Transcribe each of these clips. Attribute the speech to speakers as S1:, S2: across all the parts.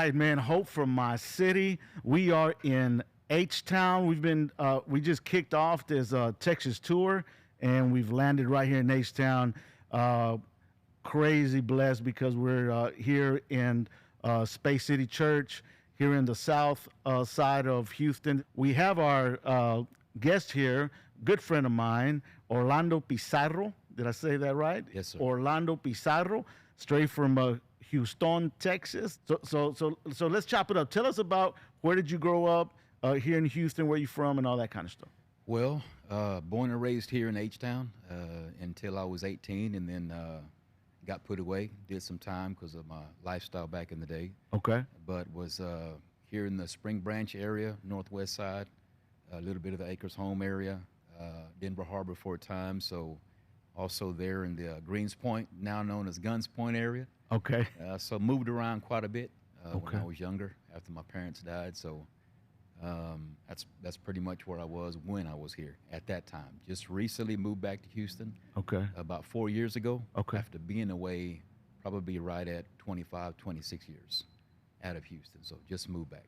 S1: right, man. Hope from my city. We are in H Town. We just kicked off this Texas tour, and we've landed right here in H Town. Uh, Crazy blessed because we're here in Space City Church here in the south side of Houston. We have our guest here, good friend of mine, Orlando Pizarro. Did I say that right?
S2: Yes, sir.
S1: Orlando Pizarro, straight from Houston, Texas. So let's chop it up. Tell us about where did you grow up here in Houston, where you from, and all that kind of stuff.
S2: Well, born and raised here in H-Town until I was 18, and then got put away. Did some time because of my lifestyle back in the day.
S1: Okay.
S2: But was here in the Spring Branch area, northwest side, a little bit of the Acres Home area, Denver Harbor for a time. So also there in the Greens Point, now known as Guns Point area.
S1: Okay.
S2: So moved around quite a bit when
S1: Okay.
S2: I was younger after my parents died. So that's pretty much where I was when I was here at that time. Just recently moved back to Houston
S1: Okay.
S2: about 4 years ago.
S1: Okay.
S2: After being away probably right at 25, 26 years out of Houston. So just moved back.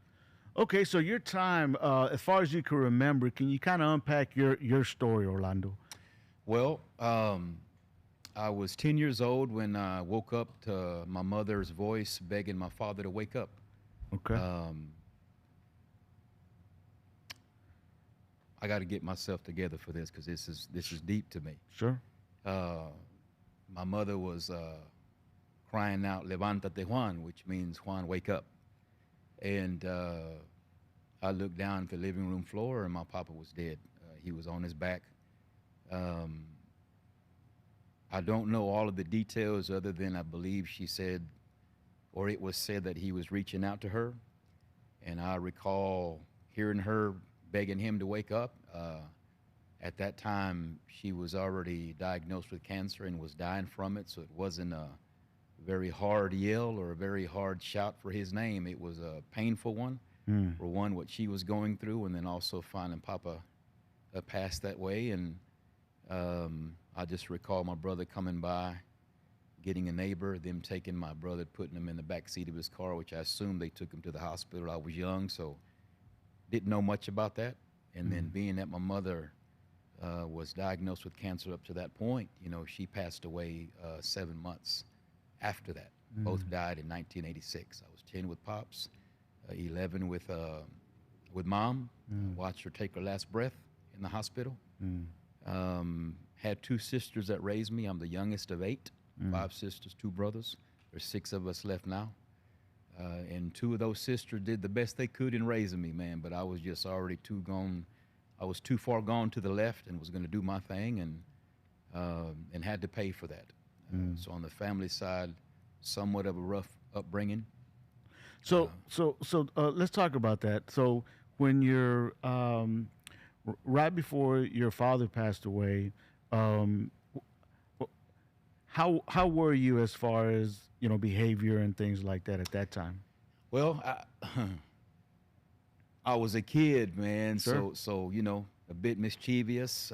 S1: Okay, so your time, as far as you can remember, can you kind of unpack your story, Orlando?
S2: Well, I was 10 years old when I woke up to my mother's voice begging my father to wake up.
S1: Okay.
S2: I got to get myself together for this because this is deep to me.
S1: Sure.
S2: My mother was crying out, "Levántate, Juan," which means Juan, wake up. And I looked down at the living room floor, and my papa was dead. He was on his back. I don't know all of the details other than I believe she said, or it was said that he was reaching out to her. And I recall hearing her begging him to wake up. At that time, she was already diagnosed with cancer and was dying from it, so it wasn't a very hard yell or a very hard shout for his name. It was a painful one, for one, what she was going through, and then also finding Papa passed that way. And I just recall my brother coming by, getting a neighbor, them taking my brother, putting him in the back seat of his car, which I assumed they took him to the hospital. I was young, so didn't know much about that. And then being that my mother was diagnosed with cancer up to that point, you know, she passed away 7 months after that. Both died in 1986. I was 10 with Pops, 11 with Mom. Watched her take her last breath in the hospital. Had 2 sisters that raised me. I'm the youngest of 8, 5 sisters, 2 brothers. There's 6 of us left now. And 2 of those sisters did the best they could in raising me, man. But I was just already too gone. I was too far gone to the left and was going to do my thing and had to pay for that. So on the family side, somewhat of a rough upbringing.
S1: So let's talk about that. So when you're right before your father passed away, how were you as far as behavior and things like that at that time?
S2: Well, I was a kid, man.
S1: Sure.
S2: So a bit mischievous.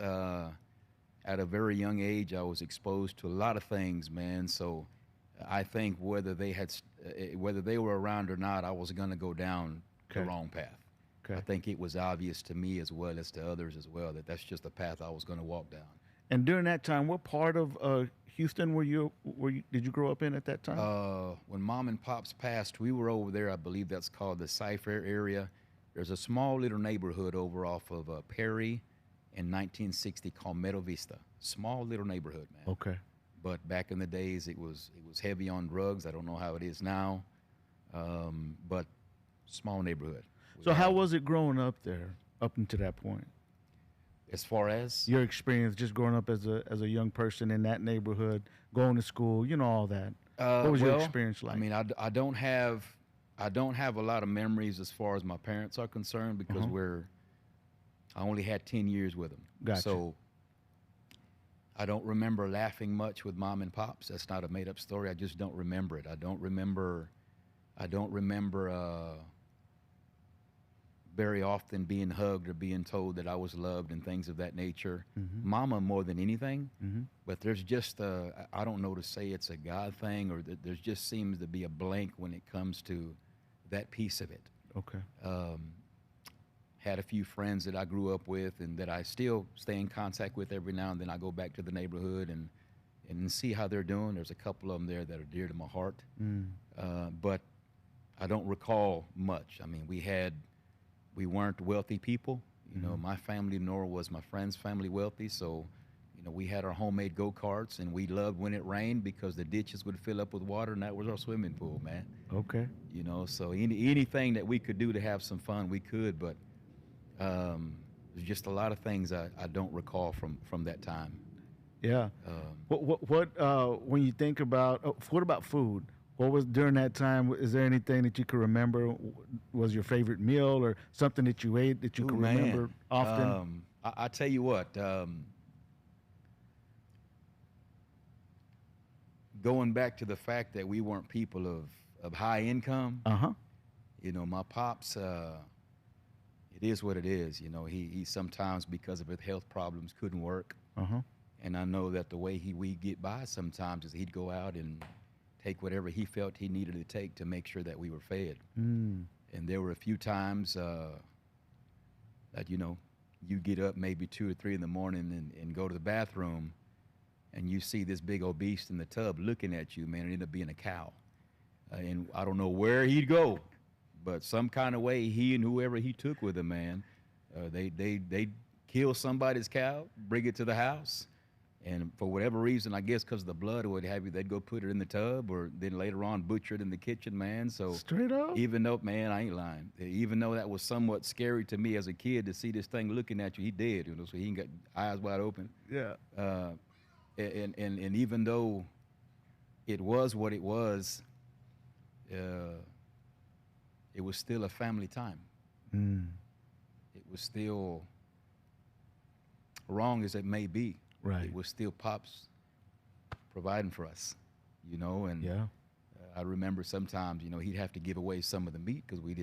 S2: At a very young age, I was exposed to a lot of things, man. So I think whether they were around or not, I was going to go down the
S1: Okay.
S2: wrong path.
S1: Okay.
S2: I think it was obvious to me as well as to others as well that that's just the path I was going to walk down.
S1: And during that time, what part of Houston did you grow up in at that time?
S2: When Mom and Pops passed, we were over there. I believe that's called the Cypher area. There's a small little neighborhood over off of Perry in 1960 called Meadow Vista. Small little neighborhood, man.
S1: Okay.
S2: But back in the days, it was heavy on drugs. I don't know how it is now, but small neighborhood.
S1: So how was it growing up there up until that point?
S2: As far as
S1: Your experience just growing up as a young person in that neighborhood, going to school, all that. What was your experience like?
S2: I mean, I don't have a lot of memories as far as my parents are concerned because I only had 10 years with them.
S1: Gotcha.
S2: So I don't remember laughing much with Mom and Pops. That's not a made up story. I just don't remember it. I don't remember very often being hugged or being told that I was loved and things of that nature. Mama more than anything, but there's just I don't know to say it's a God thing or there just seems to be a blank when it comes to that piece of it.
S1: Okay.
S2: Um, had a few friends that I grew up with and that I still stay in contact with every now and then. I go back to the neighborhood and see how they're doing. There's a couple of them there that are dear to my heart,
S1: Mm.
S2: but I don't recall much. I mean, we weren't wealthy people. You know, my family nor was my friend's family wealthy. So, you know, we had our homemade go-karts and we loved when it rained because the ditches would fill up with water and that was our swimming pool, man.
S1: Okay.
S2: You know, so anything that we could do to have some fun, we could, but there's just a lot of things I don't recall from that time.
S1: Yeah.
S2: Um,
S1: When you think about, what about food? What was during that time? Is there anything that you could remember? Was your favorite meal or something that you ate that you
S2: ooh,
S1: could
S2: man.
S1: remember often?
S2: I tell you what, going back to the fact that we weren't people of high income,
S1: Uh huh.
S2: you know, my pops, it is what it is. You know, he sometimes because of his health problems couldn't work.
S1: Uh huh.
S2: And I know that the way we get by sometimes is he'd go out and take whatever he felt he needed to take to make sure that we were fed.
S1: Mm.
S2: And there were a few times that, you know, you get up maybe 2 or 3 in the morning and go to the bathroom and you see this big old beast in the tub looking at you, man. It ended up being a cow. And I don't know where he'd go, but some kind of way he and whoever he took with him, man, they kill somebody's cow, bring it to the house. And for whatever reason, I guess because of the blood or what have you, they'd go put it in the tub or then later on butcher it in the kitchen, man. So
S1: Straight up.
S2: even though, man, I ain't lying. Even though that was somewhat scary to me as a kid to see this thing looking at you, he dead, you know, so he ain't got eyes wide open.
S1: Yeah.
S2: And even though it was what it was still a family time.
S1: Mm.
S2: It was still wrong as it may be.
S1: Right.
S2: It was still Pops providing for us, you know, and
S1: Yeah.
S2: I remember sometimes, you know, he'd have to give away some of the meat because we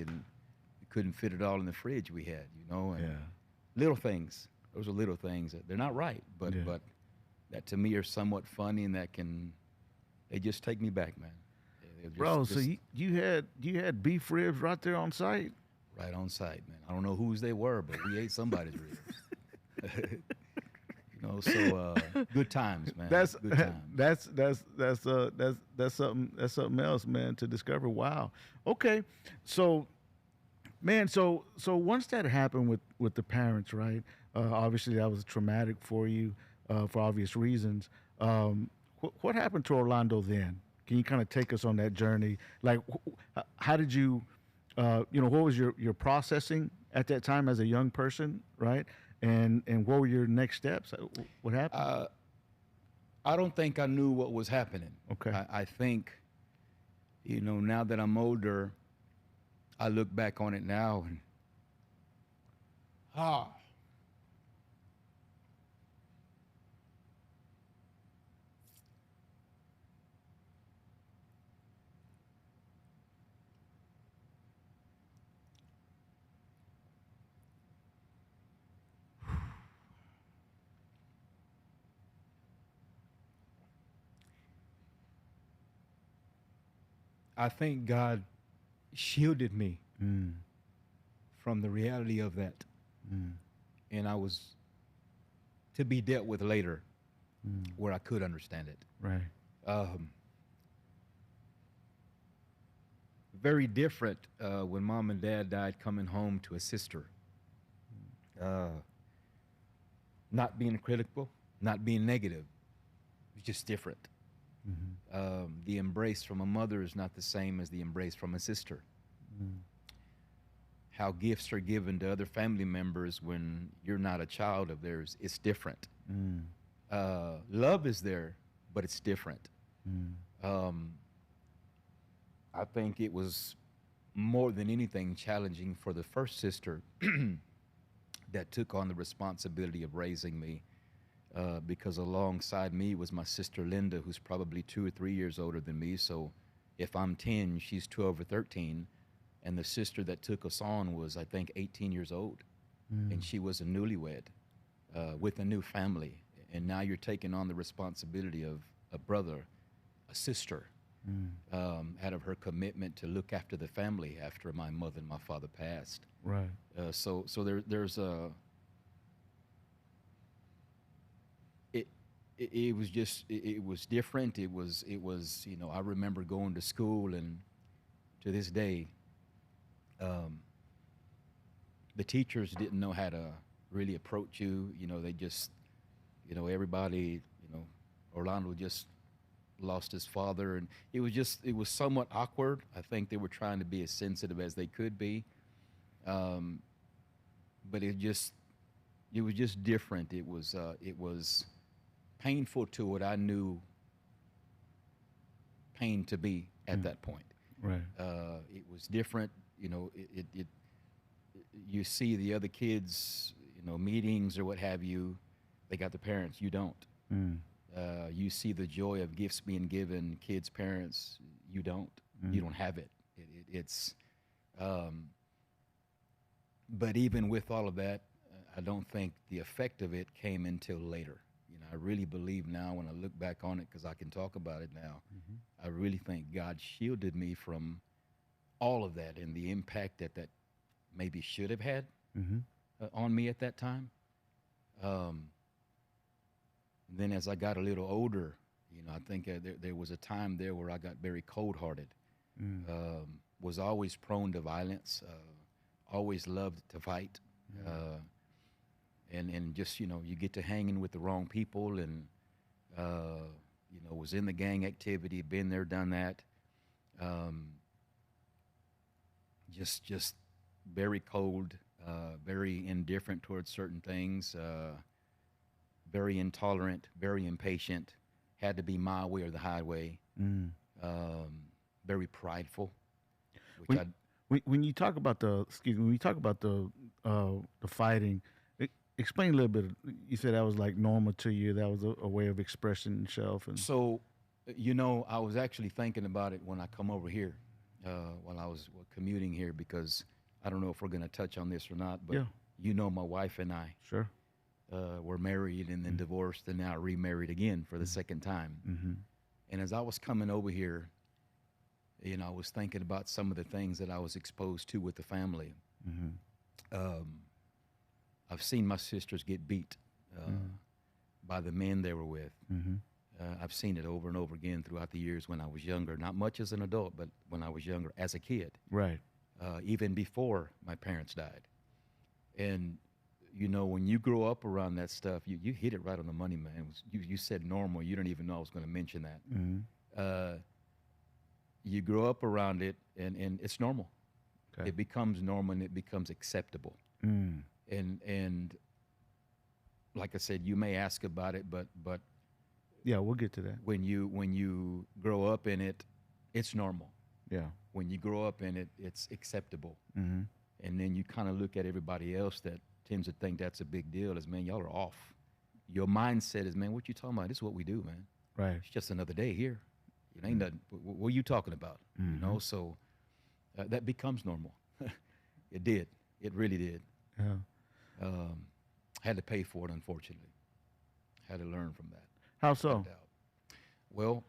S2: couldn't fit it all in the fridge we had, you know, and
S1: Yeah.
S2: little things. Those are little things that they're not right, but
S1: Yeah.
S2: but that to me are somewhat funny and they just take me back, man. They're
S1: Bro, so
S2: just
S1: you had beef ribs right there on site?
S2: right on site, man. I don't know whose they were, but we ate somebody's ribs. You know, so good times, man.
S1: That's
S2: good times.
S1: that's something else, man, to discover. Wow. Okay. So, man, so once that happened with the parents, right? Obviously that was traumatic for you, for obvious reasons. What happened to Orlando then? Can you kind of take us on that journey? Like, how did you, what was your processing at that time as a young person, right? And what were your next steps? What happened?
S2: I don't think I knew what was happening.
S1: Okay.
S2: I think, you know, now that I'm older, I look back on it now and ah, I think God shielded me
S1: Mm.
S2: from the reality of that,
S1: Mm.
S2: and I was to be dealt with later,
S1: Mm.
S2: where I could understand it.
S1: Right.
S2: Um, very different when mom and dad died coming home to a sister. Uh, not being critical, not being negative. It's just different. The embrace from a mother is not the same as the embrace from a sister.
S1: Mm.
S2: How gifts are given to other family members when you're not a child of theirs, it's different.
S1: Mm.
S2: Love is there, but it's different.
S1: Mm.
S2: I think it was more than anything challenging for the first sister that took on the responsibility of raising me, because alongside me was my sister Linda, who's probably 2 or 3 years older than me. So if I'm 10, she's 12 or 13. And the sister that took us on was, I think, 18 years old.
S1: Mm.
S2: And she was a newlywed with a new family. And now you're taking on the responsibility of a brother, a sister. out of her commitment to look after the family after my mother and my father passed.
S1: Right.
S2: There's a it, it was just it was different. It was I remember going to school, and to this day, um, the teachers didn't know how to really approach you. They just everybody, Orlando just lost his father, and it was somewhat awkward. I think they were trying to be as sensitive as they could be, um, but it was just different. It was painful to what I knew pain to be at that point.
S1: Right.
S2: It was different. You see the other kids, meetings or what have you. They got the parents. You don't.
S1: Mm.
S2: You see the joy of gifts being given, kids, parents. You don't. You don't have it. It's. But even with all of that, I don't think the effect of it came until later. I really believe now when I look back on it, because I can talk about it now, I really think God shielded me from all of that and the impact that maybe should have had on me at that time. Then as I got a little older, I think there was a time there where I got very cold-hearted, was always prone to violence, always loved to fight. And just, you get to hanging with the wrong people, and, was in the gang activity, been there, done that. Just very cold, very indifferent towards certain things, very intolerant, very impatient, had to be my way or the highway, very prideful, which
S1: When you talk about when you talk about the fighting, explain a little bit. You said that was like normal to you. That was a way of expressing yourself. And
S2: So, I was actually thinking about it when I come over here, while I was commuting here, because I don't know if we're going to touch on this or not, but
S1: Yeah.
S2: my wife and I
S1: Sure.
S2: were married and then divorced and now remarried again for the second time.
S1: Mm-hmm.
S2: And as I was coming over here, I was thinking about some of the things that I was exposed to with the family.
S1: Mm-hmm.
S2: I've seen my sisters get beat by the men they were with.
S1: Mm-hmm.
S2: I've seen it over and over again throughout the years when I was younger, not much as an adult, but when I was younger as a kid,
S1: Right.
S2: Even before my parents died. And, when you grow up around that stuff, you hit it right on the money, man. You said normal. You don't even know I was going to mention that.
S1: Mm-hmm.
S2: You grow up around it, and it's normal.
S1: Okay.
S2: It becomes normal, and it becomes acceptable.
S1: Mm.
S2: And like I said, you may ask about it, but
S1: Yeah, we'll get to that.
S2: when you grow up in it, it's normal.
S1: Yeah.
S2: When you grow up in it, it's acceptable.
S1: Mm-hmm.
S2: And then you kind of look at everybody else that tends to think that's a big deal. Is, man, y'all are off. Your mindset is, man, what you talking about? This is what we do, man.
S1: Right.
S2: It's just another day here. It ain't nothing. What are you talking about? So that becomes normal. It did. It really did.
S1: Yeah.
S2: Had to pay for it, unfortunately. Had to learn from that.
S1: How
S2: No
S1: so?
S2: doubt. Well,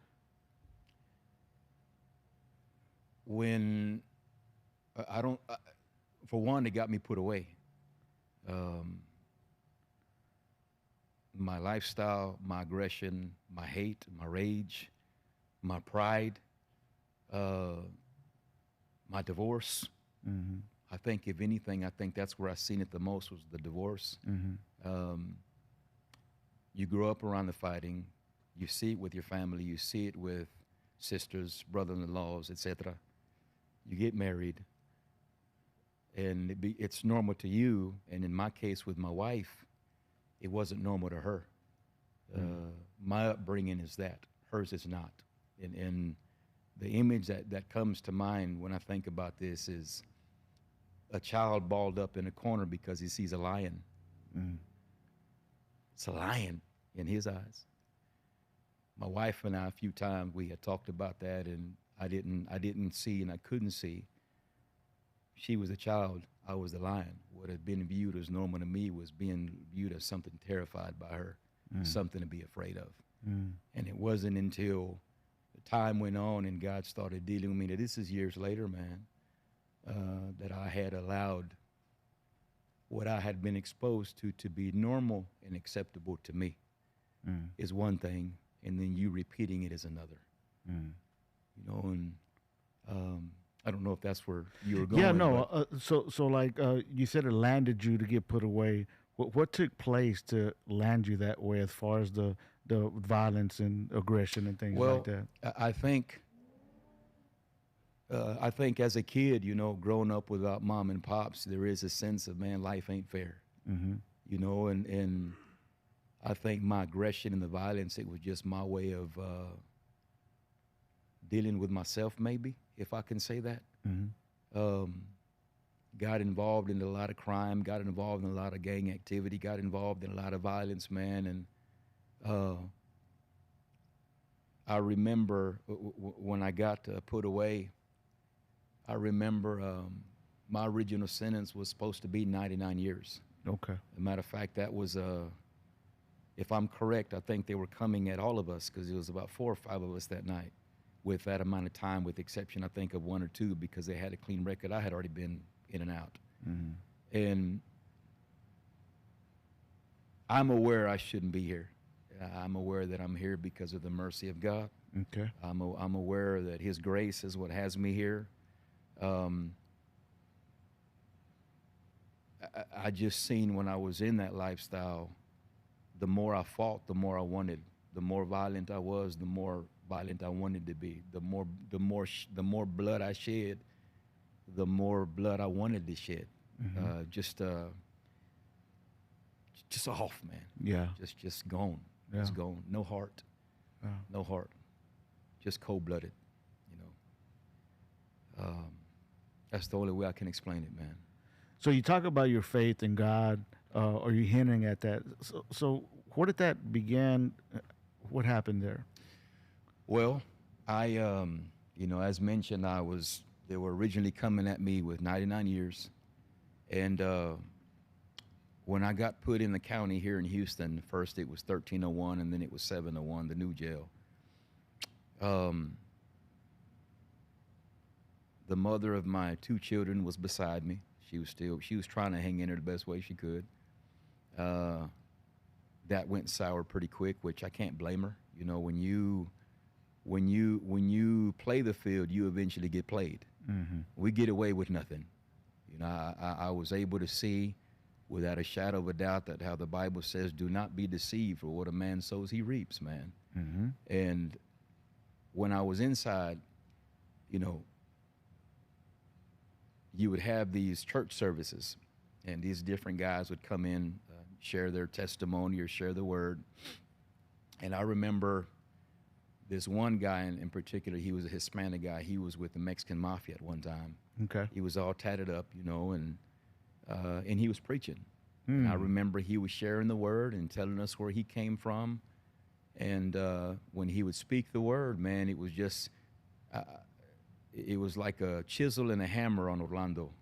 S2: when I don't, for one, it got me put away. My lifestyle, my aggression, my hate, my rage, my pride, my divorce.
S1: Mm-hmm.
S2: I think, if anything, I think that's where I seen it the most, was the divorce.
S1: Mm-hmm.
S2: You grow up around the fighting. You see it with your family. You see it with sisters, brother-in-laws, etc. You get married, and it's normal to you. And in my case with my wife, it wasn't normal to her. My upbringing is that. Hers is not. And the image that comes to mind when I think about this is a child balled up in a corner because he sees a lion.
S1: Mm.
S2: It's a lion in his eyes. My wife and I, a few times, we had talked about that, and I didn't see, and I couldn't see. She was a child. I was the lion. What had been viewed as normal to me was being viewed as something terrified by her, something to be afraid of. And it wasn't until time went on and God started dealing with me. Now, this is years later, man, that I had allowed what I had been exposed to be normal and acceptable to me is one thing, and then you repeating it is another. You know, and I don't know if that's where you were going.
S1: Yeah, no. So like you said, it landed you to get put away. What took place to land you that way, as far as the violence and aggression and things
S2: Well,
S1: like that?
S2: I think as a kid, you know, growing up without mom and pops, there is a sense of, man, life ain't fair. You know, and I think my aggression and the violence, it was just my way of dealing with myself, maybe, if I can say that. Got involved in a lot of crime, got involved in a lot of gang activity, got involved in a lot of violence, man. And I remember when I got put away, I remember my original sentence was supposed to be 99 years.
S1: Okay.
S2: As a matter of fact, that was, if I'm correct, I think they were coming at all of us, because it was about 4 or 5 of us that night with that amount of time, with the exception, I think, of 1 or 2, because they had a clean record. I had already been in and out. And I'm aware I shouldn't be here. I'm aware that I'm here because of the mercy of God.
S1: Okay.
S2: I'm aware that His grace is what has me here. I just seen when I was in that lifestyle, the more I fought, the more I wanted. The more violent I was, the more violent I wanted to be. The more blood I shed, the more blood I wanted to shed. Just off, man.
S1: Yeah.
S2: Just gone.
S1: Yeah.
S2: Just gone. No heart. No heart. Just cold-blooded. You know. That's the only way I can explain it, man.
S1: So you talk about your faith in God, or you hinting at that. So where did that begin? What happened there?
S2: Well, I, you know, as mentioned, they were originally coming at me with 99 years. And when I got put in the county here in Houston, first it was 1301 and then it was 701, the new jail. The mother of my 2 children was beside me. She was trying to hang in there the best way she could. That went sour pretty quick, which I can't blame her. You know, when you play the field, you eventually get played. We get away with nothing. You know, I was able to see without a shadow of a doubt that how the Bible says, do not be deceived, for what a man sows, he reaps, man. And when I was inside, you know, you would have these church services, and these different guys would come in, share their testimony or share the word. And I remember this one guy in particular, he was a Hispanic guy. He was with the Mexican mafia at one time.
S1: Okay.
S2: He was all tatted up, you know, and he was preaching. And I remember he was sharing the word and telling us where he came from. And when he would speak the word, man, it was just, it was like a chisel and a hammer on Orlando,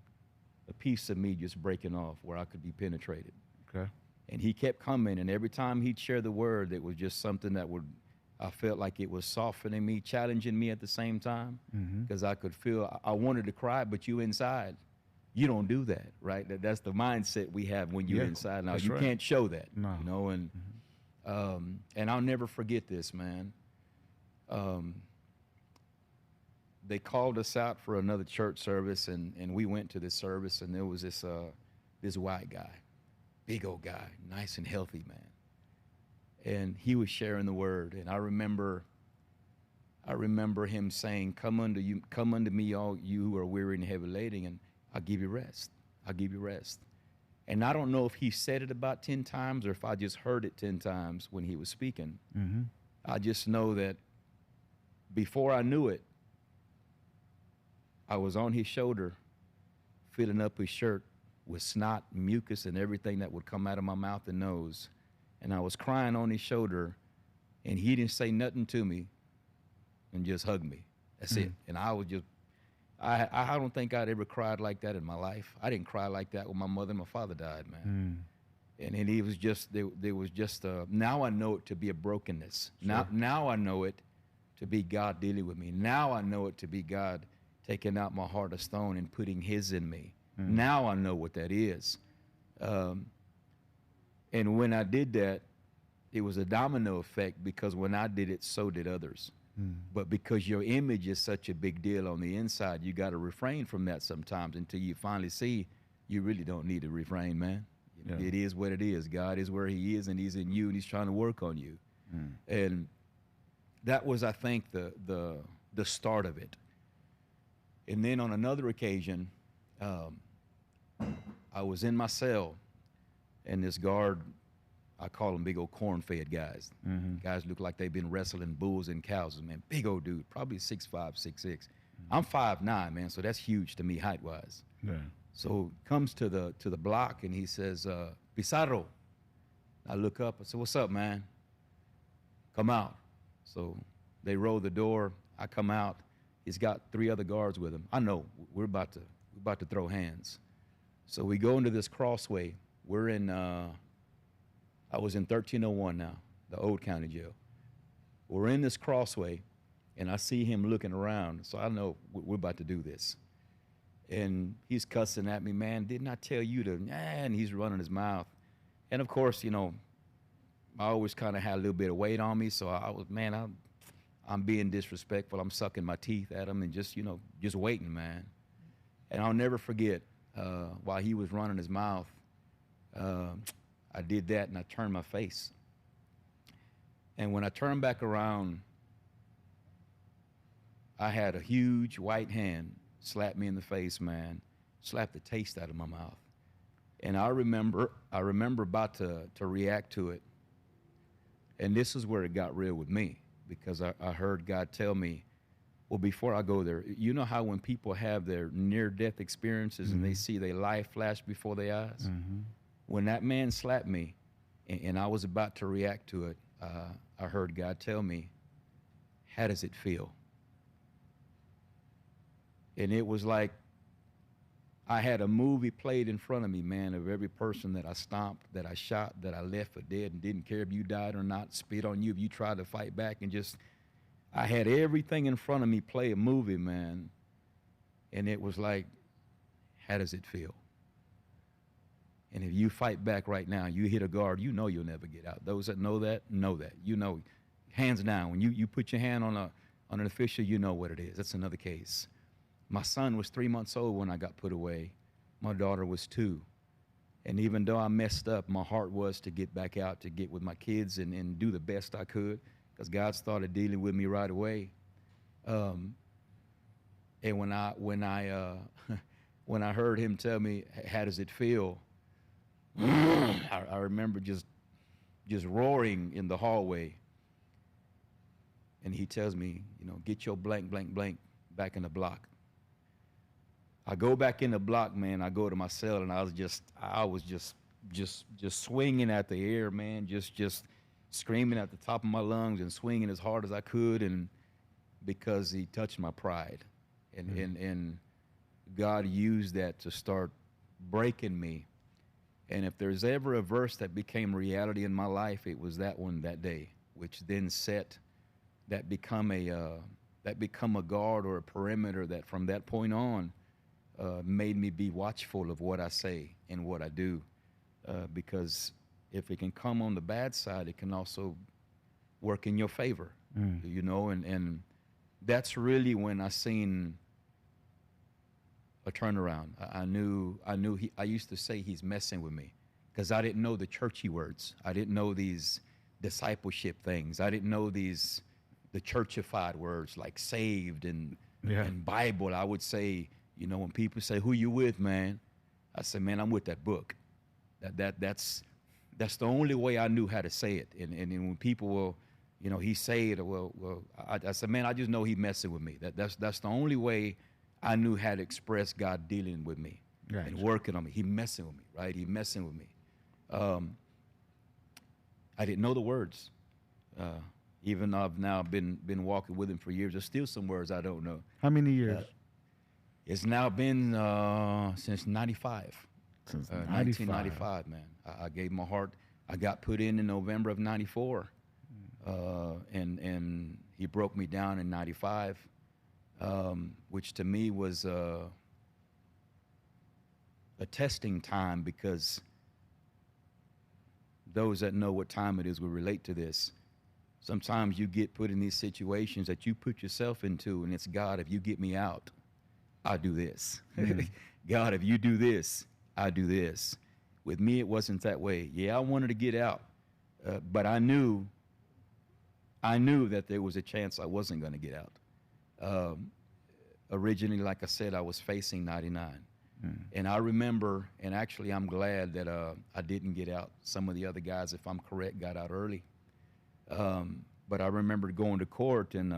S2: a piece of me just breaking off where I could be penetrated.
S1: Okay.
S2: And he kept coming, and every time he'd share the word, it was just something that I felt like it was softening me, challenging me at the same time, because I could feel, I wanted to cry, but you inside, you don't do that, right? That's the mindset we have when you're inside. Now, you can't show that, you know, and I'll never forget this, man. They called us out for another church service, and we went to this service, and there was this white guy, big old guy, nice and healthy, man. And he was sharing the word, and I remember him saying, come unto me, all you who are weary and heavy laden, and I'll give you rest. I'll give you rest. And I don't know if he said it about 10 times or if I just heard it 10 times when he was speaking. I just know that before I knew it, I was on his shoulder, filling up his shirt with snot, mucus, and everything that would come out of my mouth and nose. And I was crying on his shoulder, and he didn't say nothing to me and just hugged me. That's it. And I was just, I don't think I'd ever cried like that in my life. I didn't cry like that when my mother and my father died, man. And it was just, there was just, now I know it to be a brokenness. Now I know it to be God dealing with me. Now I know it to be God taking out my heart of stone and putting his in me. Now I know what that is. And when I did that, it was a domino effect, because when I did it, so did others. But because your image is such a big deal on the inside, you got to refrain from that sometimes until you finally see you really don't need to refrain, man. You know, it is what it is. God is where he is, and he's in you, and he's trying to work on you. And that was, I think, the start of it. And then on another occasion, I was in my cell, and this guard, I call them big old corn-fed guys. Guys look like they've been wrestling bulls and cows, man. Big old dude, probably 6'5", 6'6". I'm 5'9", man, so that's huge to me height-wise.
S1: Yeah.
S2: So comes to the block, and he says, Pizarro. I look up. I said, what's up, man? Come out. So they roll the door. I come out. He's got 3 other guards with him. I know we're about to throw hands. So we go into this crossway. We're in. I was in 1301 now, the old county jail. We're in this crossway, and I see him looking around. So I know we're about to do this. And he's cussing at me, man. Didn't I tell you to? And he's running his mouth. And of course, you know, I always kind of had a little bit of weight on me, so I was, man, I'm being disrespectful. I'm sucking my teeth at him and just, you know, just waiting, man. And I'll never forget, while he was running his mouth, I did that, and I turned my face. And when I turned back around, I had a huge white hand slap me in the face, man, slap the taste out of my mouth. And I remember about to react to it. And this is where it got real with me, because I heard God tell me, well, before I go there, you know how when people have their near-death experiences and they see their life flash before their eyes? When that man slapped me and I was about to react to it, I heard God tell me, how does it feel? And it was like I had a movie played in front of me, man, of every person that I stomped, that I shot, that I left for dead and didn't care if you died or not, spit on you if you tried to fight back, and just, I had everything in front of me play a movie, man. And it was like, how does it feel? And if you fight back right now, you hit a guard, you know you'll never get out. Those that know that, you know, hands down. When you put your hand on an official, you know what it is. That's another case. My son was 3 months old when I got put away. My daughter was 2. And even though I messed up, my heart was to get back out, to get with my kids and do the best I could, because God started dealing with me right away. And when I heard him tell me, how does it feel? I remember just roaring in the hallway. And he tells me, you know, get your blank, blank, blank back in the block. I go back in the block, man. I go to my cell, and I was just swinging at the air, man. Just screaming at the top of my lungs and swinging as hard as I could, and because he touched my pride, and God used that to start breaking me. And if there's ever a verse that became reality in my life, it was that one that day, which then become a guard or a perimeter that from that point on made me be watchful of what I say and what I do, because if it can come on the bad side, it can also work in your favor, you know, and that's really when I seen a turnaround. I used to say he's messing with me, because I didn't know the churchy words. I didn't know these discipleship things. I didn't know the churchified words like saved and Bible. I would say, you know, when people say, who you with, man? I say, man, I'm with that book. That's the only way I knew how to say it. And when people will, you know, he say it, I said, man, I just know he messing with me. That's the only way I knew how to express God dealing with me and working on me. He messing with me, right? He messing with me. I didn't know the words. Even though I've now been walking with him for years, there's still some words I don't know.
S1: How many years?
S2: It's now been since 95.
S1: Since
S2: 1995, man. I gave my heart. I got put in November of 94. And He broke me down in 95, which to me was a testing time, because those that know what time it is will relate to this. Sometimes you get put in these situations that you put yourself into, and it's, God, if you get me out, I'll do this. God, if you do this, I'll do this. With me, it wasn't that way. Yeah, I wanted to get out, but I knew that there was a chance I wasn't going to get out. Originally, like I said, I was facing 99. And I remember, and actually I'm glad that I didn't get out. Some of the other guys, if I'm correct, got out early. But I remember going to court, and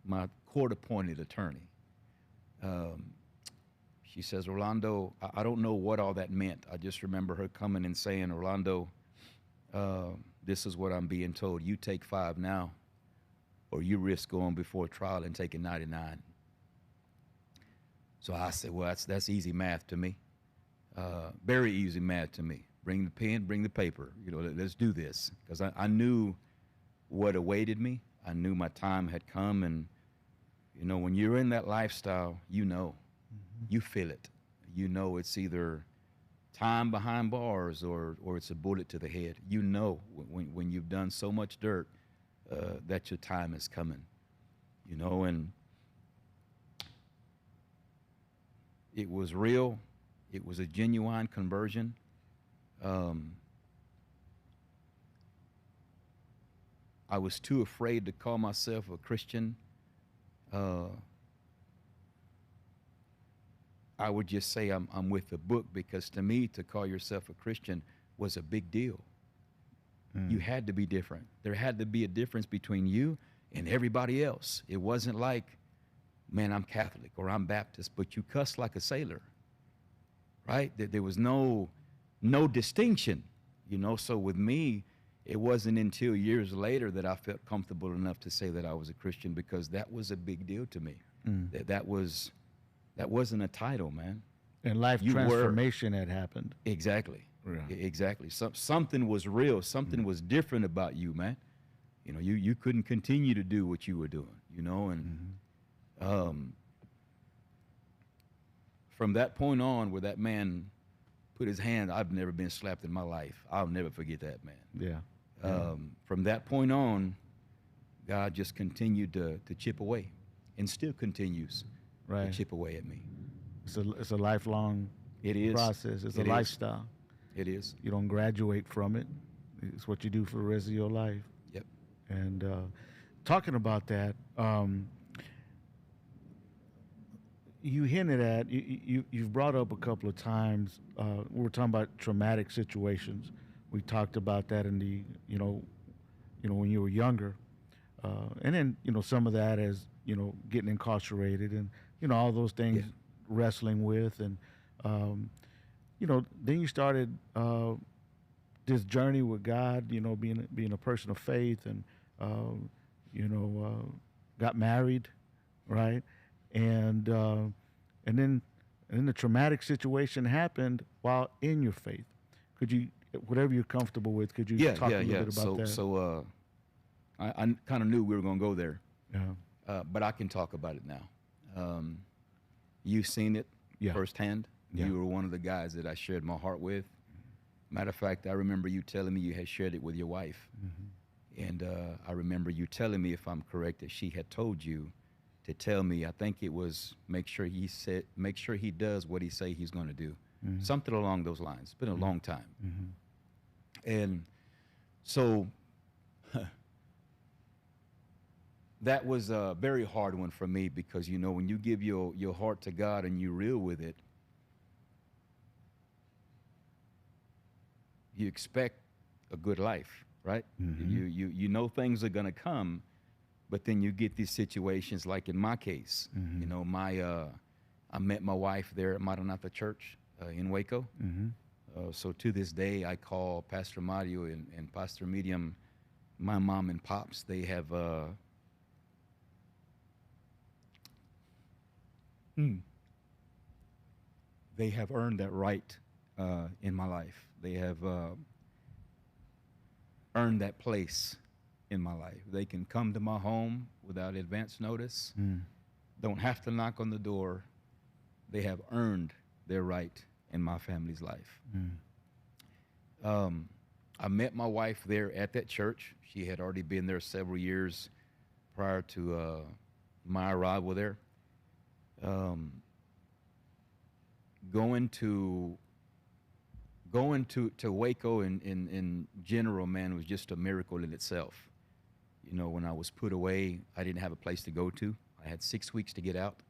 S2: my court-appointed attorney, she says, Orlando, I don't know what all that meant. I just remember her coming and saying, Orlando, this is what I'm being told. You take 5 now, or you risk going before trial and taking 99. So I said, well, that's easy math to me. Very easy math to me. Bring the pen, bring the paper. Let's do this. Because I knew what awaited me. I knew my time had come. And, when you're in that lifestyle, you feel it. It's either time behind bars or it's a bullet to the head. When you've done so much dirt that your time is coming. And it was real. It was a genuine conversion. I was too afraid to call myself a Christian. I would just say I'm with the book, because to me, to call yourself a Christian was a big deal. You had to be different. There had to be a difference between you and everybody else. It wasn't like, man, I'm Catholic or I'm Baptist, but you cuss like a sailor, right? There was no distinction, So with me, it wasn't until years later that I felt comfortable enough to say that I was a Christian, because that was a big deal to me. That wasn't a title, man.
S1: And life transformation had happened.
S2: Exactly.
S1: Yeah.
S2: Exactly. Something was real. Something was different about you, man. You couldn't continue to do what you were doing, and from that point on, where that man put his hand, I've never been slapped in my life. I'll never forget that, man.
S1: Yeah.
S2: From that point on, God just continued to chip away, and still continues to chip away at me.
S1: It's a lifelong process. It's a lifestyle.
S2: It is.
S1: You don't graduate from it. It's what you do for the rest of your life.
S2: Yep.
S1: And talking about that, you hinted at, you've brought up a couple of times, we were talking about traumatic situations. We talked about that in the, when you were younger. And then, some of that as, getting incarcerated and, all those things, wrestling with. And, then you started this journey with God, being a person of faith, and, got married, right? And then the traumatic situation happened while in your faith. Could you, whatever you're comfortable with, could you talk a little bit about that?
S2: So I kind of knew we were going to go there.
S1: Yeah.
S2: But I can talk about it now. You've seen it firsthand.
S1: Yeah.
S2: You were one of the guys that I shared my heart with. Matter of fact, I remember you telling me you had shared it with your wife. And I remember you telling me, if I'm correct, that she had told you to tell me, I think it was, make sure he does what he say he's going to do. Something along those lines. It's been a long time. And so that was a very hard one for me, because, when you give your heart to God and you're real with it, you expect a good life, right? You know things are going to come, but then you get these situations like in my case. I met my wife there at Maranatha Church in Waco. So to this day, I call Pastor Mario and Pastor Medium my mom and pops. They have they have earned that right in my life. They have earned that place in my life. They can come to my home without advance notice,
S1: Mm.
S2: don't have to knock on the door. They have earned their right in my family's life.
S1: Mm.
S2: I met my wife there at that church. She had already been there several years prior to my arrival there. Um, going to Waco in general, man, was just a miracle in itself. You know, when I was put away, I didn't have a place to go to. I had 6 weeks to get out,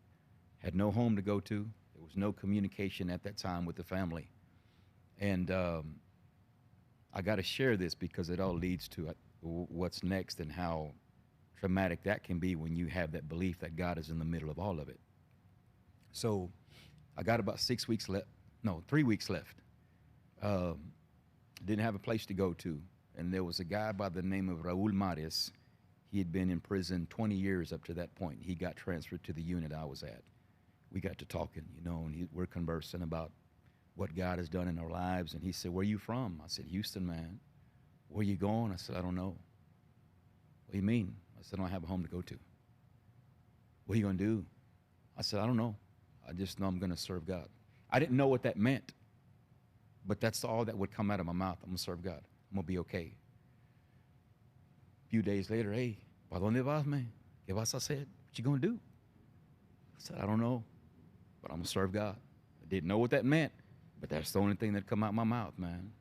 S2: had no home to go to. There was no communication at that time with the family. And I got to share this because it all leads to what's next and how traumatic that can be when you have that belief that God is in the middle of all of it. So I got about 6 weeks left, no, 3 weeks left. Didn't have a place to go to. And there was a guy by the name of Raul Marias. He had been in prison 20 years up to that point. He got transferred to the unit I was at. We got to talking, you know, and we're conversing about what God has done in our lives. And he said, "Where you from?" I said, "Houston, man." "Where you going?" I said, "I don't know." "What do you mean?" I said, "I don't have a home to go to." "What are you going to do?" I said, "I don't know. I just know I'm going to serve God." I didn't know what that meant, but that's all that would come out of my mouth. I'm going to serve God. I'm going to be okay. A few days later, "Hey, ¿pa dónde vas, man? ¿Qué vas a hacer? What you going to do?" I said, "I don't know, but I'm going to serve God." I didn't know what that meant, but that's the only thing that come out my mouth, man.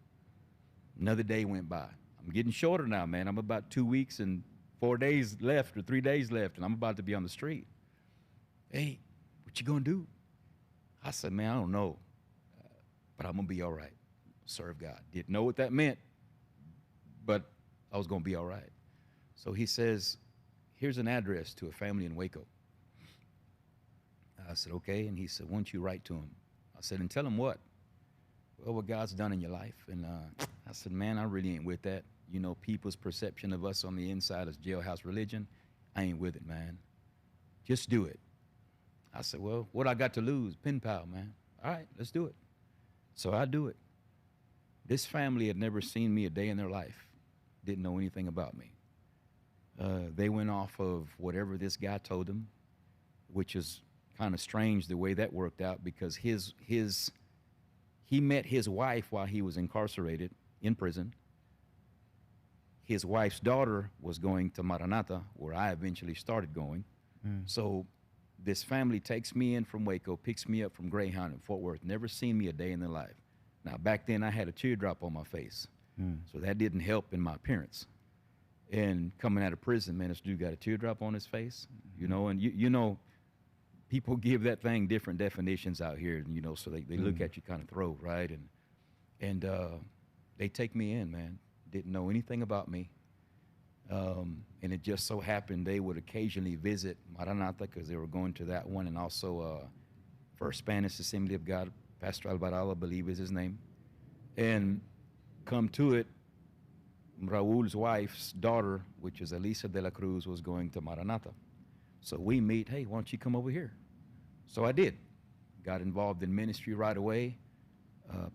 S2: Another day went by. I'm getting shorter now, man. I'm about 2 weeks and 4 days left or 3 days left, and I'm about to be on the street. "Hey, what you going to do?" I said, "Man, I don't know, but I'm going to be all right. Serve God." Didn't know what that meant, but I was going to be all right. So he says, "Here's an address to a family in Waco." I said, "Okay." And he said, "Why don't you write to him?" I said, "And tell him what?" "Well, what God's done in your life." And I said, "Man, I really ain't with that. You know, people's perception of us on the inside is jailhouse religion. I ain't with it, man. Just do it." I said, "Well, what I got to lose? Pen pal, man. All right, let's do it." So I do it. This family had never seen me a day in their life, didn't know anything about me. They went off of whatever this guy told them, which is kind of strange the way that worked out because he met his wife while he was incarcerated in prison. His wife's daughter was going to Maranatha, where I eventually started going.
S1: Mm.
S2: So this family takes me in from Waco, picks me up from Greyhound in Fort Worth, never seen me a day in their life. Now, back then, I had a teardrop on my face, so that didn't help in my appearance. And coming out of prison, man, this dude got a teardrop on his face, you know, and you know, people give that thing different definitions out here, you know, so they look at you kind of throw, right? And they take me in, man. Didn't know anything about me. And it just so happened they would occasionally visit Maranatha because they were going to that one, and also First Spanish Assembly of God, Pastor Alvarado, I believe is his name. And come to it, Raul's wife's daughter, which is Elisa de la Cruz, was going to Maranatha. So we meet, "Hey, why don't you come over here?" So I did. Got involved in ministry right away.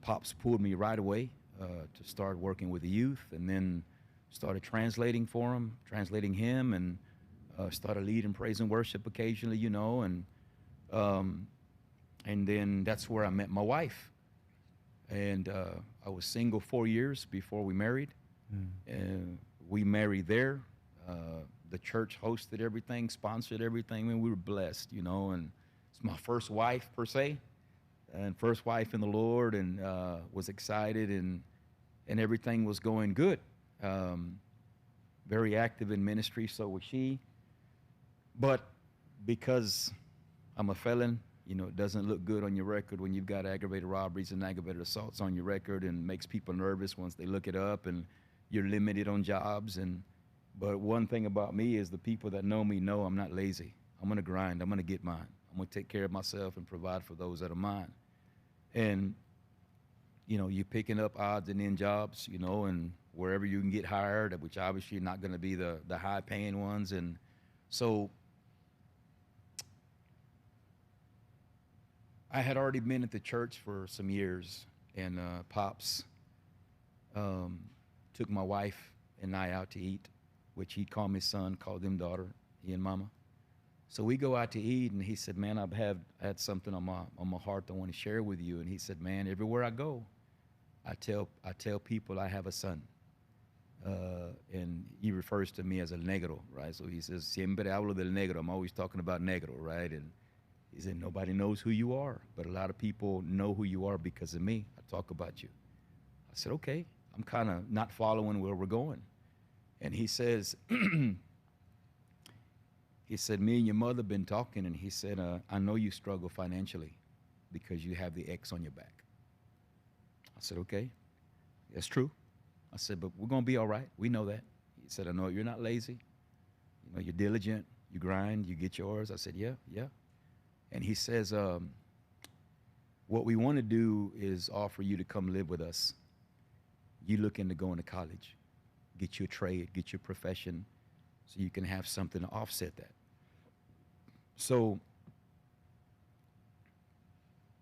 S2: Pops pulled me right away to start working with the youth, and then started translating for him, translating him, and started leading praise and worship occasionally, you know, and then that's where I met my wife. And I was single 4 years before we married. And we married there. The church hosted everything, sponsored everything, and we were blessed, you know. And it's my first wife per se, and first wife in the Lord, and was excited, and everything was going good. Very active in ministry, so was she. But because I'm a felon, you know, it doesn't look good on your record when you've got aggravated robberies and aggravated assaults on your record, and makes people nervous once they look it up, and you're limited on jobs. But one thing about me is the people that know me know I'm not lazy. I'm going to grind. I'm going to get mine. I'm going to take care of myself and provide for those that are mine. And, you know, you're picking up odds and end jobs, you know, and wherever you can get hired, which obviously not going to be the high paying ones. And so I had already been at the church for some years, and Pops took my wife and I out to eat. which he called me son, called them daughter, he and mama. So we go out to eat, and he said, man, had something on my heart I want to share with you. And he said, man, everywhere I go, I tell people I have a son. And he refers to me as el negro, right? So he says, siempre hablo del negro. I'm always talking about negro, right? And he said, nobody knows who you are, but a lot of people know who you are because of me. I talk about you. I said, okay. I'm kind of not following where we're going. And he says, he said, me and your mother been talking, and he said, I know you struggle financially because you have the X on your back. I said, okay, that's true. I said, but we're going to be all right. We know that. He said, I know you're not lazy. You know, you're diligent. You grind. You get yours. I said, yeah. And he says, what we want to do is offer you to come live with us. You looking to go into college, get you a trade, get your profession, so you can have something to offset that. So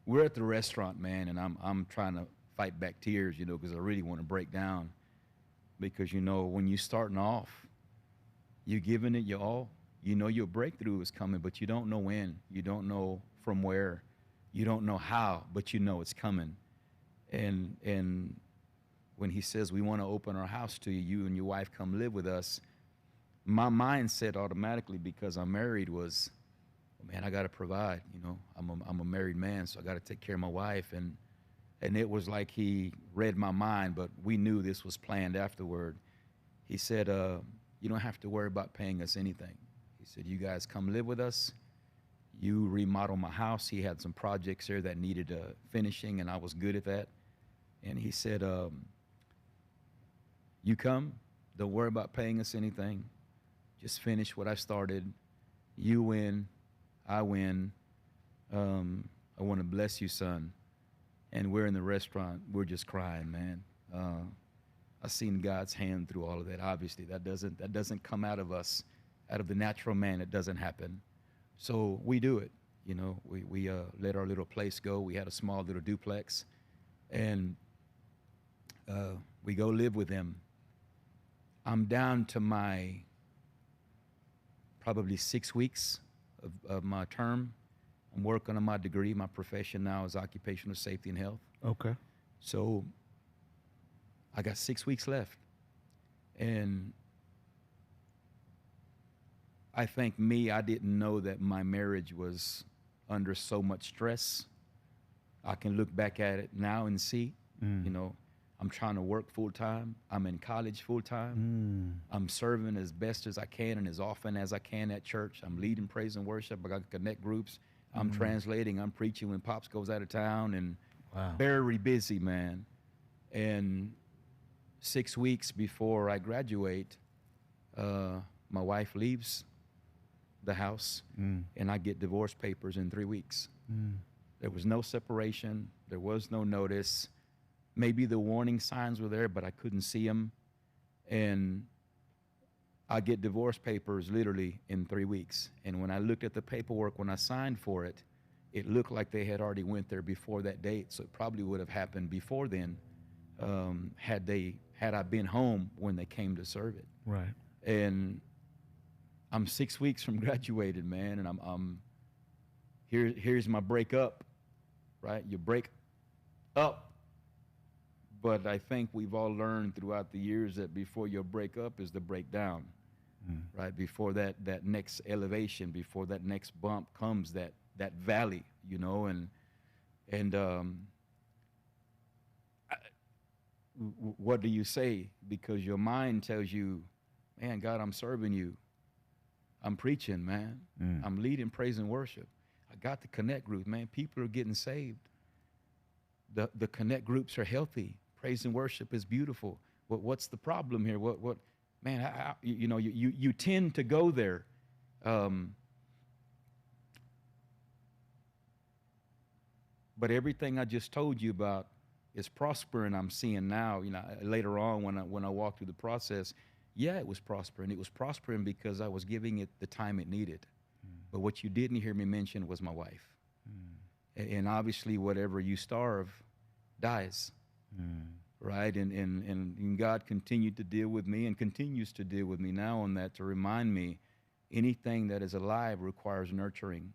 S2: we're at the restaurant, man, and I'm trying to fight back tears, you know, because I really want to break down. Because, you know, when you're starting off, you're giving it your all. You know your breakthrough is coming, but you don't know when. You don't know from where. You don't know how, but you know it's coming. And when he says, we want to open our house to you, you and your wife come live with us, my mindset automatically, because I'm married, was, oh, man, I got to provide. You know, I'm a married man, so I got to take care of my wife. And it was like he read my mind, but we knew this was planned afterward. He said, you don't have to worry about paying us anything. He said, you guys come live with us. You remodel my house. He had some projects there that needed finishing, and I was good at that. And he said, you come, don't worry about paying us anything. Just finish what I started. You win, I win. I want to bless you, son. And we're in the restaurant. We're just crying, man. I've seen God's hand through all of that. Obviously, that doesn't come out of us, out of the natural man. It doesn't happen. So we do it. You know, we let our little place go. We had a small little duplex, and we go live with them. I'm down to my probably 6 weeks of my term. I'm working on my degree. My profession now is occupational safety and health.
S1: Okay.
S2: So I got 6 weeks left. And I think I didn't know that my marriage was under so much stress. I can look back at it now and see, you know, I'm trying to work full time. I'm in college full time. I'm serving as best as I can and as often as I can at church. I'm leading praise and worship. I got connect groups. I'm translating. I'm preaching when Pops goes out of town, and very busy, man. And 6 weeks before I graduate, my wife leaves the house, and I get divorce papers in 3 weeks. There was no separation. There was no notice. Maybe the warning signs were there, but I couldn't see them. And I get divorce papers literally in 3 weeks. And when I looked at the paperwork, when I signed for it, it looked like they had already went there before that date. So it probably would have happened before then, had I been home when they came to serve it.
S1: Right.
S2: And I'm 6 weeks from graduated, man, and I'm here's my breakup, right? You break up. But I think we've all learned throughout the years that before your breakup is the breakdown, right? Before that next elevation, before that next bump comes that valley, you know, and what do you say? Because your mind tells you, man, God, I'm serving you. I'm preaching, man. I'm leading praise and worship. I got the connect group, man. People are getting saved. The connect groups are healthy. Praise and worship is beautiful. What's the problem here? What man, you know, you tend to go there. But everything I just told you about is prospering. I'm seeing now, you know, later on when I walked through the process, yeah, it was prospering. It was prospering because I was giving it the time it needed. But what you didn't hear me mention was my wife. And obviously, whatever you starve dies. right? And God continued to deal with me and continues to deal with me now on that, to remind me anything that is alive requires nurturing.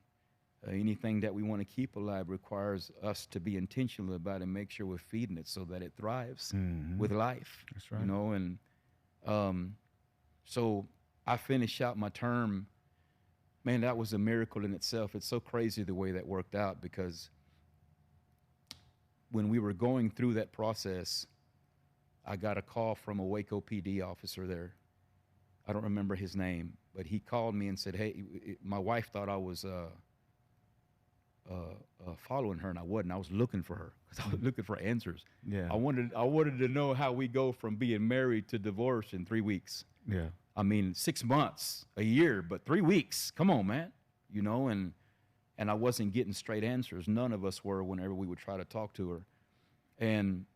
S2: Anything that we want to keep alive requires us to be intentional about it and make sure we're feeding it so that it thrives with life.
S1: That's right.
S2: You know, and so I finished out my term. Man, that was a miracle in itself. It's so crazy the way that worked out, because when we were going through that process, I got a call from a Waco PD officer there. I don't remember his name, but he called me and said, "Hey, my wife thought I was following her, and I wasn't. I was looking for her because I was looking for answers.
S1: Yeah.
S2: I wanted to know how we go from being married to divorce in 3 weeks.
S1: Yeah.
S2: I mean, 6 months, a year, but 3 weeks. Come on, man. You know, and I wasn't getting straight answers. None of us were whenever we would try to talk to her. And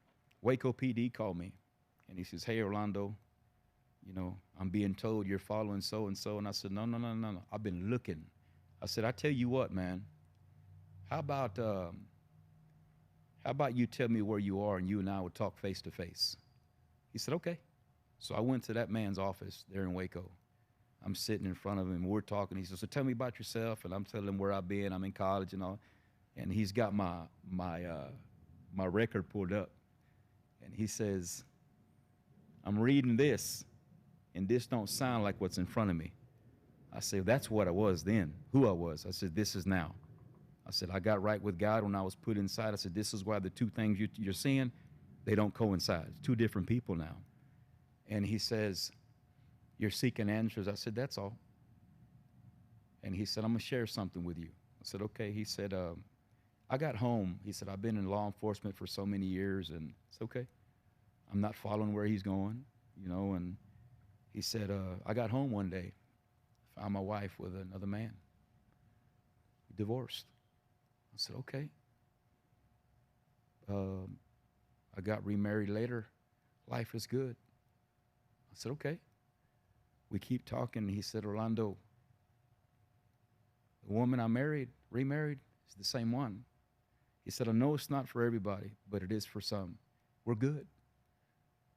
S2: Waco PD called me, and he says, "Hey, Orlando, you know, I'm being told you're following so and so." And I said, No. I've been looking. I said, "I tell you what, man. How about you tell me where you are, and you and I would talk face to face?" He said, "Okay." So I went to that man's office there in Waco. I'm sitting in front of him. We're talking. He says, "So tell me about yourself." And I'm telling him where I've been. I'm in college and all. And he's got my record pulled up. And he says, "I'm reading this, and this don't sound like what's in front of me." I said, "That's what I was then, who I was." I said, "This is now." I said, "I got right with God when I was put inside." I said, "This is why the two things you're seeing, they don't coincide. It's two different people now." And he says, "You're seeking answers." I said, "That's all." And he said, "I'm going to share something with you." I said, "Okay." He said, "I got home." He said, "I've been in law enforcement for so many years, and it's okay. I'm not following where he's going, you know." And he said, "I got home one day, found my wife with another man, divorced." I said, "Okay." I got remarried later. Life is good. I said, "Okay." We keep talking. He said, "Orlando, the woman I remarried, is the same one." He said, "I know it's not for everybody, but it is for some. We're good."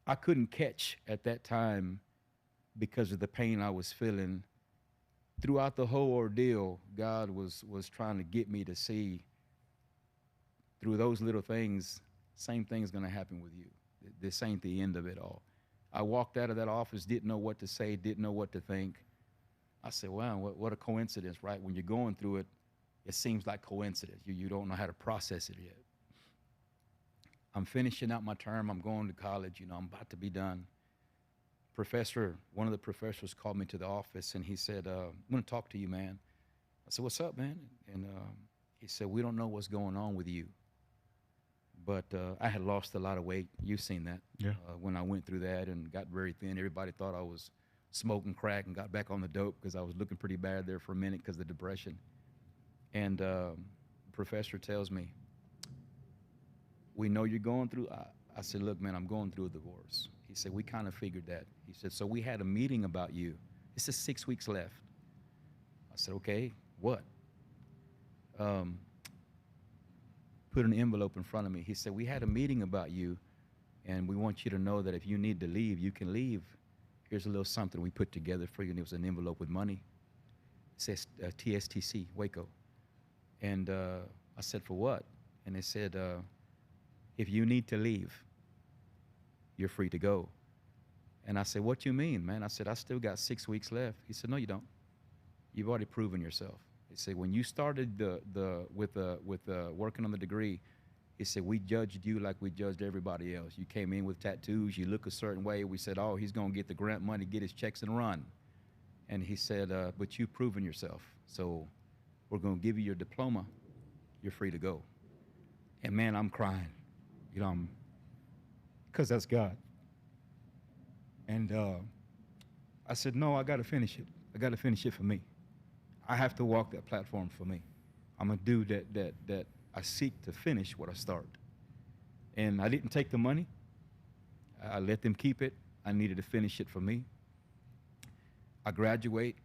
S2: I couldn't catch at that time because of the pain I was feeling. Throughout the whole ordeal, God was trying to get me to see through those little things, same thing's going to happen with you. This ain't the end of it all. I walked out of that office, didn't know what to say, didn't know what to think. I said, "Wow, what a coincidence," right? When you're going through it, it seems like coincidence. You don't know how to process it yet. I'm finishing out my term. I'm going to college. You know, I'm about to be done. One of the professors called me to the office, and he said, "I'm going to talk to you, man." I said, "What's up, man?" And he said, "We don't know what's going on with you." But I had lost a lot of weight. You've seen that.
S1: Yeah.
S2: When I went through that and got very thin, everybody thought I was smoking crack, and got back on the dope because I was looking pretty bad there for a minute because of the depression. And the professor tells me, "We know you're going through." I said, "Look, man, I'm going through a divorce." He said, "We kind of figured that." He said, "So we had a meeting about you. This is 6 weeks left." I said, "Okay, what?" Put an envelope in front of me. He said, "We had a meeting about you, and we want you to know that if you need to leave, you can leave. Here's a little something we put together for you." And it was an envelope with money. It says TSTC, Waco. And I said, "For what?" And they said, "If you need to leave, you're free to go." And I said, "What you mean, man?" I said, "I still got 6 weeks left." He said, "No, you don't. You've already proven yourself." He said, "When you started with working on the degree," he said, "we judged you like we judged everybody else. You came in with tattoos, you look a certain way. We said, oh, he's going to get the grant money, get his checks and run." And he said, "But you've proven yourself. So we're going to give you your diploma. You're free to go." And man, I'm crying, you know, because that's God. And I said, "No, I got to finish it. I got to finish it for me. I have to walk that platform for me. I'm a dude that I seek to finish what I start." And I didn't take the money. I let them keep it. I needed to finish it for me. I graduate.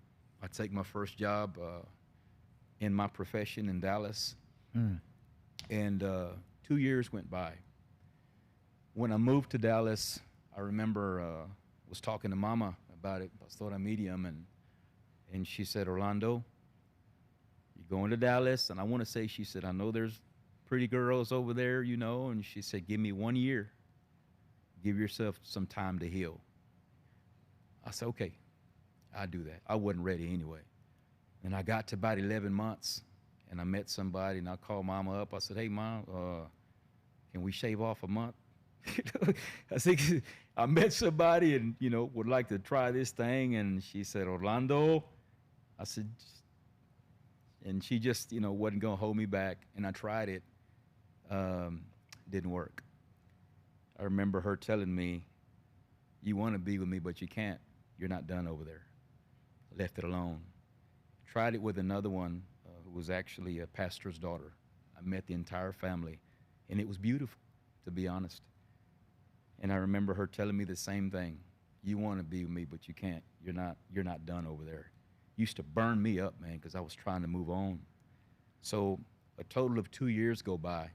S2: I take my first job in my profession in Dallas.
S1: Mm.
S2: And 2 years went by. when I moved to Dallas, I remember was talking to Mama about it, Pastora Medium, and she said, Orlando, you're going to Dallas, and I want to say, she said, I know there's pretty girls over there, you know, and she said, give me 1 year, give yourself some time to heal. I said, okay, I'll do that. I wasn't ready anyway. And I got to about 11 months, and I met somebody, and I called Mama up. I said, hey, Mom, can we shave off a month? I think I met somebody and, you know, would like to try this thing. And she said, Orlando. I said, and she just, you know, wasn't going to hold me back. And I tried it. Didn't work. I remember her telling me, you want to be with me, but you can't. You're not done over there. Left it alone. Tried it with another one who was actually a pastor's daughter. I met the entire family, and it was beautiful, to be honest. And I remember her telling me the same thing. You want to be with me, but you can't. You're not done over there. Used to burn me up, man, because I was trying to move on. So a total of 2 years go by,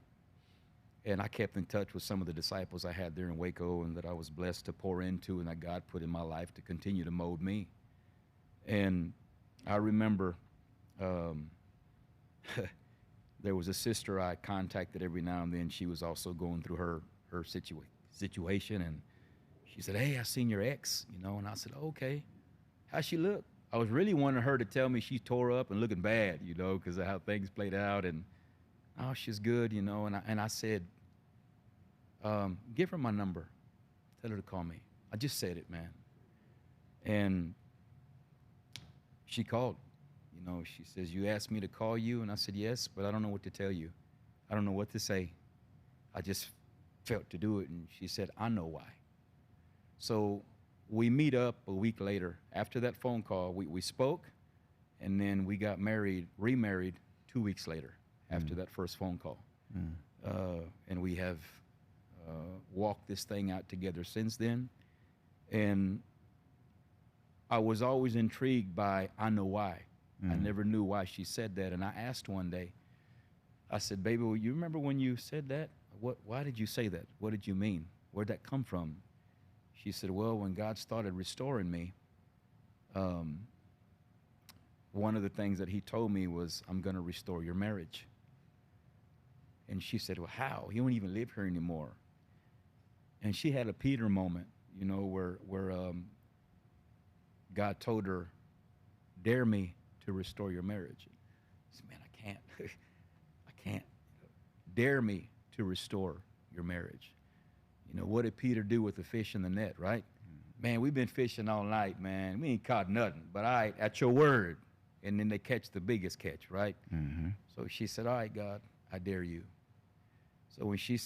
S2: and I kept in touch with some of the disciples I had there in Waco and that I was blessed to pour into and that God put in my life to continue to mold me. And I remember there was a sister I contacted every now and then. She was also going through her situation, and she said, hey, I seen your ex, you know, and I said, okay, how's she look? I was really wanting her to tell me she tore up and looking bad, you know, because of how things played out, and oh, she's good, you know, and I said, give her my number, tell her to call me. I just said it, man. And she called, you know, she says, you asked me to call you, and I said, yes, but I don't know what to tell you. I don't know what to say. I just felt to do it, and she said, I know why. So we meet up a week later. After that phone call, we spoke, and then we got remarried 2 weeks later after that first phone call. And we have walked this thing out together since then. And I was always intrigued by, I know why. I never knew why she said that. And I asked one day, I said, baby, well, you remember when you said that? Why did you say that? What did you mean? Where'd that come from? She said, well, when God started restoring me, one of the things that he told me was, I'm going to restore your marriage. And she said, well, how? He don't even live here anymore. And she had a Peter moment, you know, where God told her, dare me to restore your marriage. I said, man, I can't. I can't. Dare me to restore your marriage. You know, what did Peter do with the fish in the net, right? Man, we've been fishing all night, man. We ain't caught nothing. But all right, at your word. And then they catch the biggest catch, right? So she said, all right, God, I dare you. So when she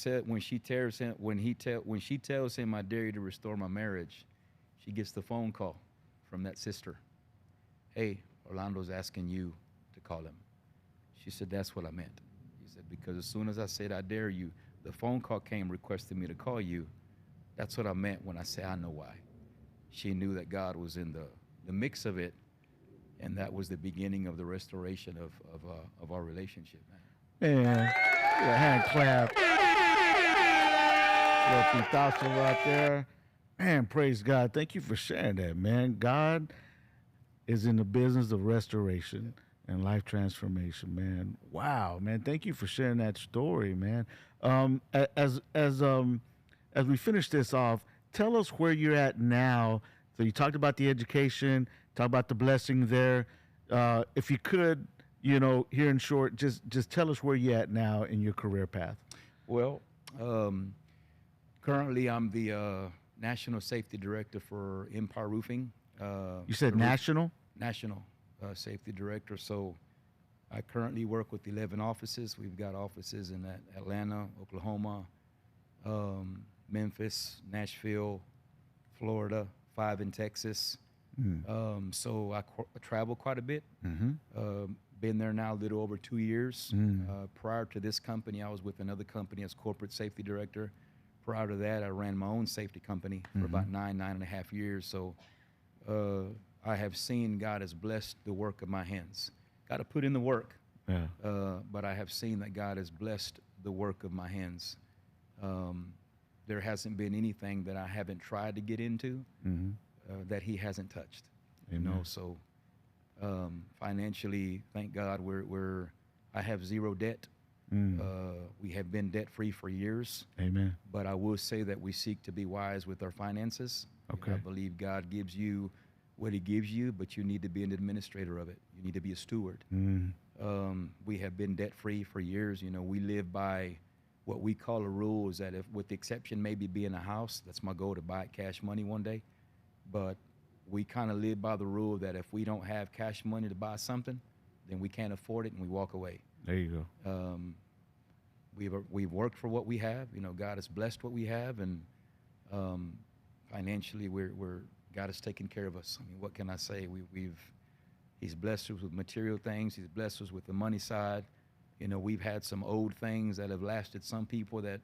S2: tells him, I dare you to restore my marriage, she gets the phone call from that sister. Hey, Orlando's asking you to call him. She said, that's what I meant. He said, because as soon as I said, I dare you, the phone call came requesting me to call you. That's what I meant when I say, I know why. She knew that God was in the mix of it, and that was the beginning of the restoration of our relationship, man.
S1: Man, a hand clap. Little pitazo right there. Man, praise God. Thank you for sharing that, man. God is in the business of restoration and life transformation, man. Wow, man. Thank you for sharing that story, man. As we finish this off, tell us where you're at now. So you talked about the education, talk about the blessing there. If you could, you know, here in short, just tell us where you're at now in your career path.
S2: Well, currently I'm the National Safety Director for Empire Roofing.
S1: You said national?
S2: National Safety Director. So I currently work with 11 offices. We've got offices in Atlanta, Oklahoma, Memphis, Nashville, Florida, 5 in Texas. So I travel quite a bit. Been there now a little over 2 years. Prior to this company, I was with another company as corporate safety director. Prior to that, I ran my own safety company for about 9.5 years. So I have seen God has blessed the work of my hands. Got to put in the work.
S1: Yeah.
S2: But I have seen that God has blessed the work of my hands. there hasn't been anything that I haven't tried to get into
S1: Mm-hmm.
S2: that he hasn't touched.
S1: Amen.
S2: You know, so financially, thank God, I have zero debt.
S1: Mm.
S2: We have been debt free for years.
S1: Amen.
S2: But I will say that we seek to be wise with our finances.
S1: Okay.
S2: I believe God gives you what he gives you, but you need to be an administrator of it. You need to be a steward.
S1: Mm.
S2: We have been debt free for years. You know, we live by what we call a rule is that if, with the exception maybe being a house, that's my goal to buy it cash money one day. But we kind of live by the rule that if we don't have cash money to buy something, then we can't afford it and we walk away.
S1: There you go.
S2: We've worked for what we have. You know, God has blessed what we have, and financially, God has taken care of us. I mean, what can I say? He's blessed us with material things. He's blessed us with the money side. You know, we've had some old things that have lasted some people that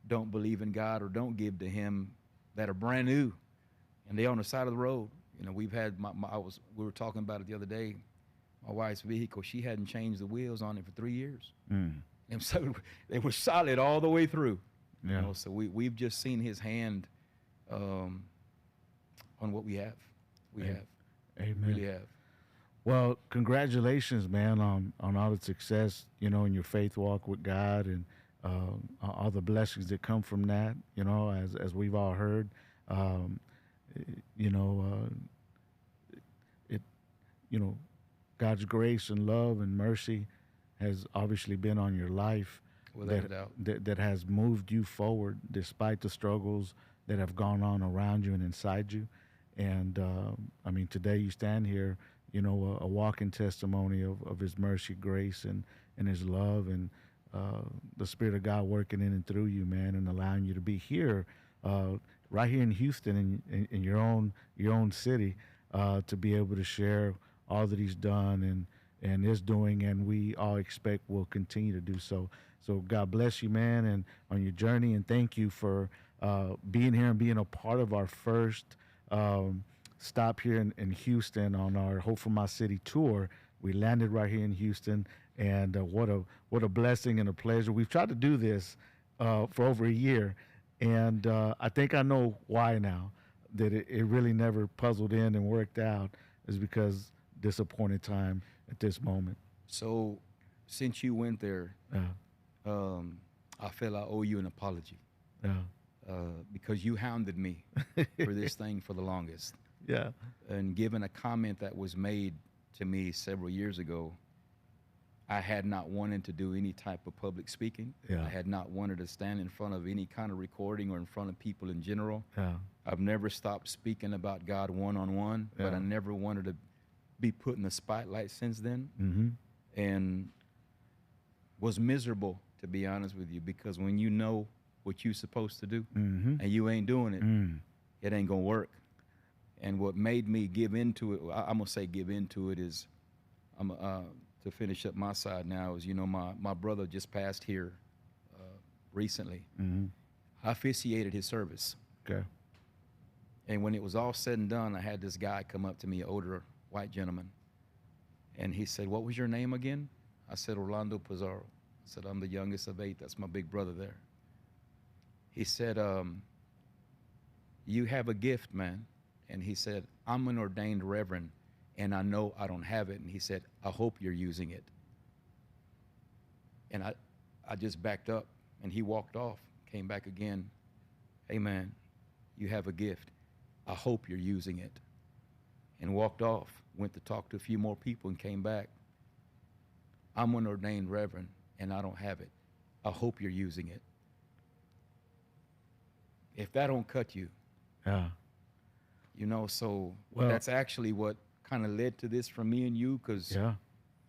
S2: don't believe in God or don't give to Him, that are brand new, and they're on the side of the road. You know, we've had we were talking about it the other day. My wife's vehicle, she hadn't changed the wheels on it for 3 years.
S1: Mm.
S2: And so they were solid all the way through.
S1: Yeah.
S2: You know, so we've just seen his hand on what we have. We have.
S1: Amen.
S2: Really have.
S1: Well, congratulations, man, on all the success, you know, in your faith walk with God, and all the blessings that come from that, you know, as we've all heard. You know, you know, God's grace and love and mercy has obviously been on your life.
S2: Without a doubt.
S1: That has moved you forward despite the struggles that have gone on around you and inside you. And I mean, today you stand here, you know, a walking testimony of His mercy, grace, and His love, and the Spirit of God working in and through you, man, and allowing you to be here, right here in Houston, in your own city, to be able to share all that He's done and is doing, and we all expect will continue to do so. So God bless you, man, and on your journey, and thank you for being here and being a part of our first stop here in Houston on our Hope for My City tour. We landed right here in Houston, and what a blessing and a pleasure. We've tried to do this for over a year, and I think I know why now, that it really never puzzled in and worked out, is because disappointed time at this moment.
S2: So since you went there,
S1: Yeah.
S2: I feel I owe you an apology
S1: Yeah.
S2: because you hounded me for this thing for the longest.
S1: Yeah.
S2: And given a comment that was made to me several years ago, I had not wanted to do any type of public speaking.
S1: Yeah.
S2: I had not wanted to stand in front of any kind of recording or in front of people in general.
S1: Yeah.
S2: I've never stopped speaking about God one-on-one, but
S1: Yeah.
S2: I never wanted to be put in the spotlight since then.
S1: Mm-hmm.
S2: And was miserable, to be honest with you, because when you know what you're supposed to do
S1: Mm-hmm.
S2: and you ain't doing it,
S1: Mm.
S2: it ain't gonna work. And what made me give into it, I'm gonna say give into it, is to finish up my side now, is, you know, my brother just passed here recently.
S1: Mm-hmm.
S2: I officiated his service.
S1: Okay.
S2: And when it was all said and done, I had this guy come up to me, an older white gentleman, and he said, "What was your name again?" I said, "Orlando Pizarro." I said, "I'm the youngest of 8. That's my big brother there." He said, "You have a gift, man." And he said, "I'm an ordained reverend, and I know I don't have it." And he said, "I hope you're using it." And I just backed up, and he walked off, came back again. "Hey, man, you have a gift. I hope you're using it." And walked off, went to talk to a few more people, and came back. "I'm an ordained reverend, and I don't have it. I hope you're using it." If that don't cut you,
S1: Yeah.
S2: you know, so
S1: Well-
S2: that's actually what kind of led to this from me and you, because
S1: Yeah.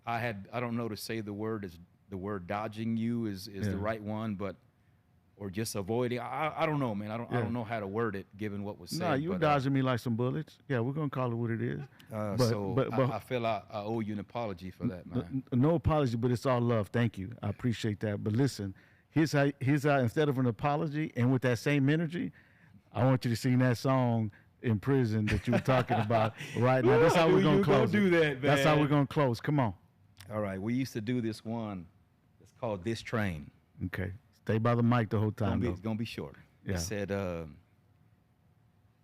S2: I don't know to say the word dodging you is
S1: Yeah.
S2: the right one, but or just avoiding. I don't know, man. I don't know how to word it given what was said.
S1: No, you were
S2: but,
S1: dodging me like some bullets. Yeah, we're gonna call it what it is.
S2: so I feel I owe you an apology for that, man.
S1: No apology, but it's all love. Thank you. I appreciate that. But listen, here's how instead of an apology, and with that same energy, I want you to sing that song in prison that you were talking about right now. That's how we're gonna close.
S2: do that, man.
S1: That's how we're gonna close. Come on.
S2: All right, we used to do this one. It's called "This Train."
S1: Okay. Stay by the mic the whole time.
S2: It's gonna be short.
S1: Yeah.
S2: It said,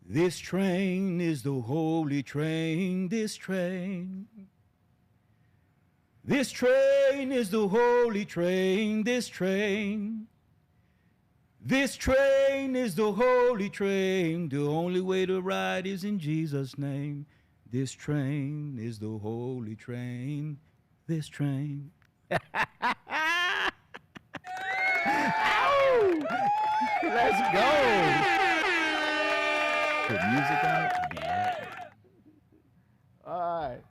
S2: this train is the holy train, this train. This train is the holy train, this train. This train is the holy train. The only way to ride is in Jesus' name. This train is the holy train, this train.
S1: Ow! Let's go.
S2: Put music on it.
S1: All right.